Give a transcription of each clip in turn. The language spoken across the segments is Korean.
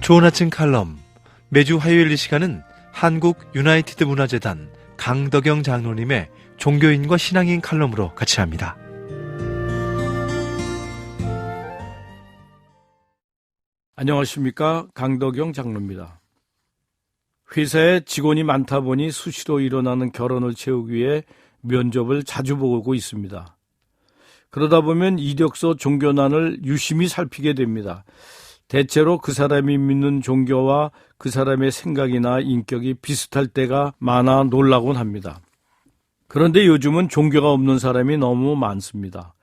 좋은 아침 칼럼. 매주 화요일 이 시간은 한국 유나이티드 문화재단 강덕영 장로님의 종교인과 신앙인 칼럼으로 같이 합니다. 안녕하십니까, 강덕영 장로입니다. 회사에 직원이 많다 보니 수시로 일어나는 결혼을 채우기 위해 면접을 자주 보고 있습니다. 그러다 보면 이력서 종교난을 유심히 살피게 됩니다. 대체로 그 사람이 믿는 종교와 그 사람의 생각이나 인격이 비슷할 때가 많아 놀라곤 합니다. 그런데 요즘은 종교가 없는 사람이 너무 많습니다.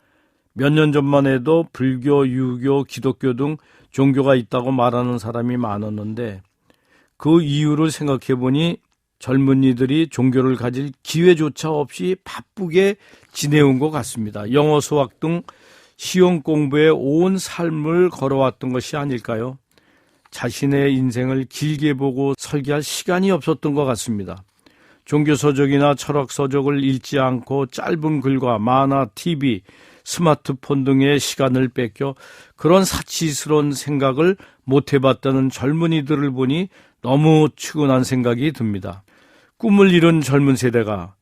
몇 년 전만 해도 불교, 유교, 기독교 등 종교가 있다고 말하는 사람이 많았는데 그 이유를 생각해 보니 젊은이들이 종교를 가질 기회조차 없이 바쁘게 지내온 것 같습니다. 영어, 수학 등 시험 공부에 온 삶을 걸어왔던 것이 아닐까요? 자신의 인생을 길게 보고 설계할 시간이 없었던 것 같습니다. 종교서적이나 철학서적을 읽지 않고 짧은 글과 만화, TV, 스마트폰 등의 시간을 뺏겨 그런 사치스러운 생각을 못 해봤다는 젊은이들을 보니 너무 측은한 생각이 듭니다. 꿈을 이룬 젊은 세대가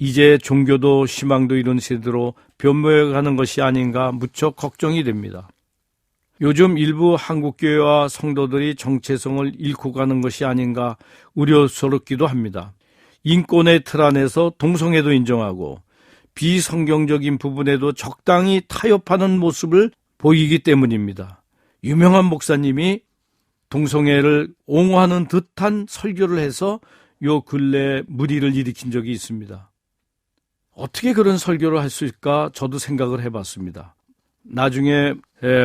이제 종교도 희망도 이룬 세대로 변모해가는 것이 아닌가 무척 걱정이 됩니다. 요즘 일부 한국교회와 성도들이 정체성을 잃고 가는 것이 아닌가 우려스럽기도 합니다. 인권의 틀 안에서 동성애도 인정하고 비성경적인 부분에도 적당히 타협하는 모습을 보이기 때문입니다. 유명한 목사님이 동성애를 옹호하는 듯한 설교를 해서 요 근래 물의를 일으킨 적이 있습니다. 어떻게 그런 설교를 할 수 있을까 저도 생각을 해봤습니다. 나중에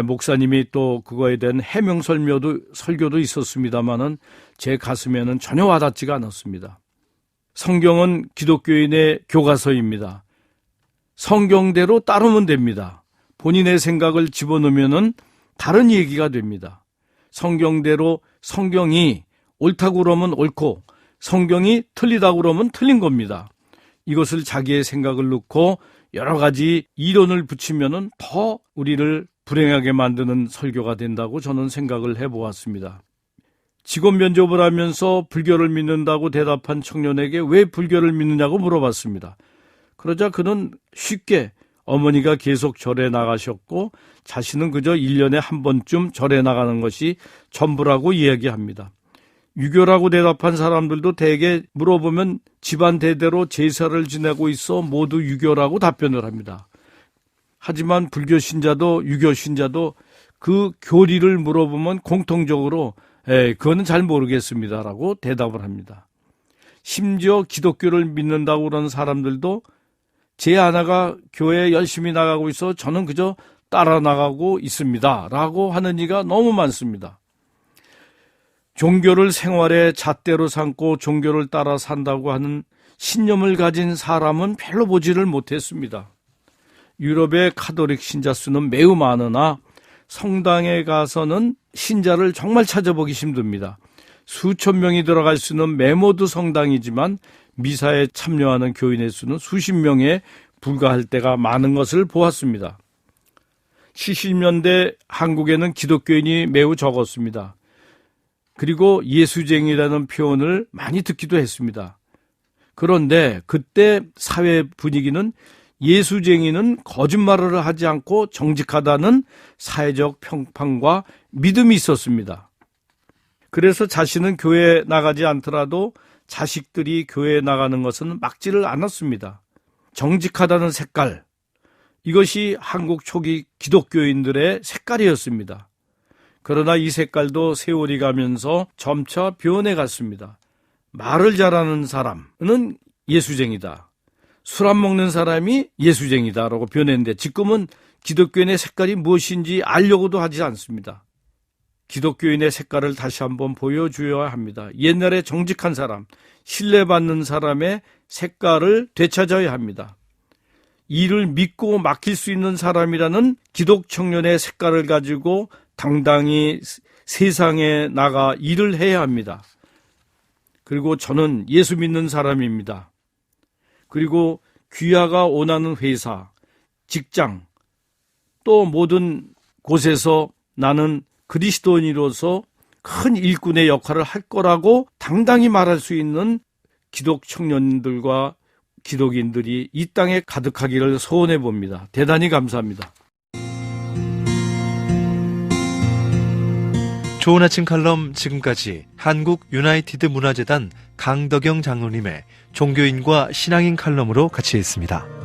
목사님이 또 그거에 대한 해명 설교도 있었습니다마는 제 가슴에는 전혀 와닿지가 않았습니다. 성경은 기독교인의 교과서입니다. 성경대로 따르면 됩니다. 본인의 생각을 집어넣으면 다른 얘기가 됩니다. 성경대로 성경이 옳다고 그러면 옳고 성경이 틀리다고 그러면 틀린 겁니다. 이것을 자기의 생각을 넣고 여러 가지 이론을 붙이면은 더 우리를 불행하게 만드는 설교가 된다고 저는 생각을 해보았습니다. 직원 면접을 하면서 불교를 믿는다고 대답한 청년에게 왜 불교를 믿느냐고 물어봤습니다. 그러자 그는 쉽게 어머니가 계속 절에 나가셨고 자신은 그저 1년에 한 번쯤 절에 나가는 것이 전부라고 이야기합니다. 유교라고 대답한 사람들도 대개 물어보면 집안 대대로 제사를 지내고 있어 모두 유교라고 답변을 합니다. 하지만 불교 신자도 유교 신자도 그 교리를 물어보면 공통적으로 그거는 잘 모르겠습니다라고 대답을 합니다. 심지어 기독교를 믿는다고 그러는 사람들도 제 아내가 교회에 열심히 나가고 있어 저는 그저 따라 나가고 있습니다 라고 하는 이가 너무 많습니다. 종교를 생활의 잣대로 삼고 종교를 따라 산다고 하는 신념을 가진 사람은 별로 보지를 못했습니다. 유럽의 카톨릭 신자 수는 매우 많으나 성당에 가서는 신자를 정말 찾아보기 힘듭니다. 수천 명이 들어갈 수 있는 메모드 성당이지만 미사에 참여하는 교인의 수는 수십 명에 불과할 때가 많은 것을 보았습니다. 70년대 한국에는 기독교인이 매우 적었습니다. 그리고 예수쟁이라는 표현을 많이 듣기도 했습니다. 그런데 그때 사회 분위기는 예수쟁이는 거짓말을 하지 않고 정직하다는 사회적 평판과 믿음이 있었습니다. 그래서 자신은 교회에 나가지 않더라도 자식들이 교회에 나가는 것은 막지를 않았습니다. 정직하다는 색깔, 이것이 한국 초기 기독교인들의 색깔이었습니다. 그러나 이 색깔도 세월이 가면서 점차 변해갔습니다. 말을 잘하는 사람은 예수쟁이다. 술 안 먹는 사람이 예수쟁이다라고 변했는데 지금은 기독교인의 색깔이 무엇인지 알려고도 하지 않습니다. 기독교인의 색깔을 다시 한번 보여줘야 합니다. 옛날에 정직한 사람, 신뢰받는 사람의 색깔을 되찾아야 합니다. 이를 믿고 맡길 수 있는 사람이라는 기독 청년의 색깔을 가지고 당당히 세상에 나가 일을 해야 합니다. 그리고 저는 예수 믿는 사람입니다. 그리고 귀하가 원하는 회사, 직장, 또 모든 곳에서 나는 그리스도인으로서 큰 일꾼의 역할을 할 거라고 당당히 말할 수 있는 기독 청년들과 기독인들이 이 땅에 가득하기를 소원해 봅니다. 대단히 감사합니다. 좋은 아침 칼럼 지금까지 한국 유나이티드 문화재단 강덕영 장로님의 종교인과 신앙인 칼럼으로 같이 했습니다.